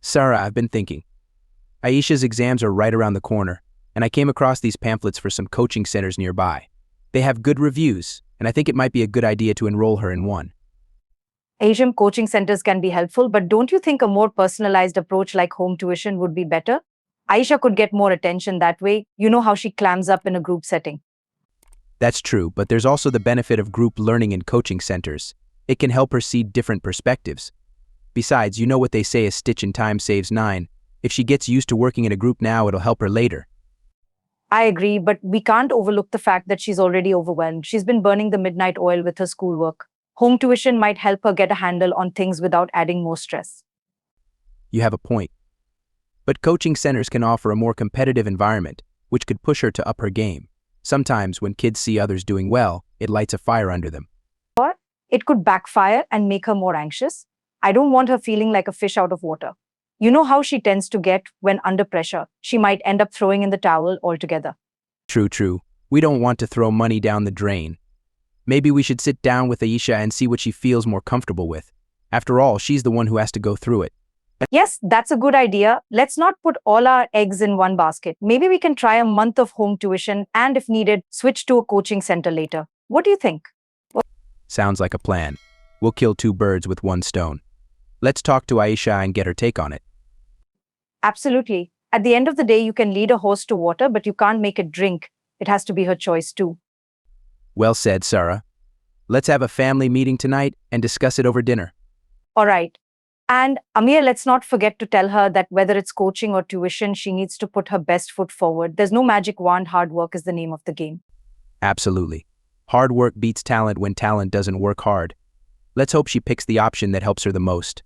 Sarah, I've been thinking. Aisha's exams are right around the corner, and I came across these pamphlets for some coaching centers nearby. They have good reviews, and I think it might be a good idea to enroll her in one. Asian coaching centers can be helpful, but don't you think a more personalized approach like home tuition would be better? Aisha could get more attention that way. You know how she clams up in a group setting. That's true, but there's also the benefit of group learning in coaching centers. It can help her see different perspectives. Besides, you know what they say, a stitch in time saves nine. If she gets used to working in a group now, it'll help her later. I agree, but we can't overlook the fact that she's already overwhelmed. She's been burning the midnight oil with her schoolwork. Home tuition might help her get a handle on things without adding more stress. You have a point. But coaching centers can offer a more competitive environment, which could push her to up her game. Sometimes, when kids see others doing well, it lights a fire under them. Or it could backfire and make her more anxious. I don't want her feeling like a fish out of water. You know how she tends to get when under pressure. She might end up throwing in the towel altogether. True. We don't want to throw money down the drain. Maybe we should sit down with Aisha and see what she feels more comfortable with. After all, she's the one who has to go through it. Yes, that's a good idea. Let's not put all our eggs in one basket. Maybe we can try a month of home tuition and, if needed, switch to a coaching center later. What do you think? Sounds like a plan. We'll kill two birds with one stone. Let's talk to Aisha and get her take on it. Absolutely. At the end of the day, you can lead a horse to water, but you can't make it drink. It has to be her choice too. Well said, Sarah. Let's have a family meeting tonight and discuss it over dinner. All right. And Amir, let's not forget to tell her that whether it's coaching or tuition, she needs to put her best foot forward. There's no magic wand. Hard work is the name of the game. Absolutely. Hard work beats talent when talent doesn't work hard. Let's hope she picks the option that helps her the most.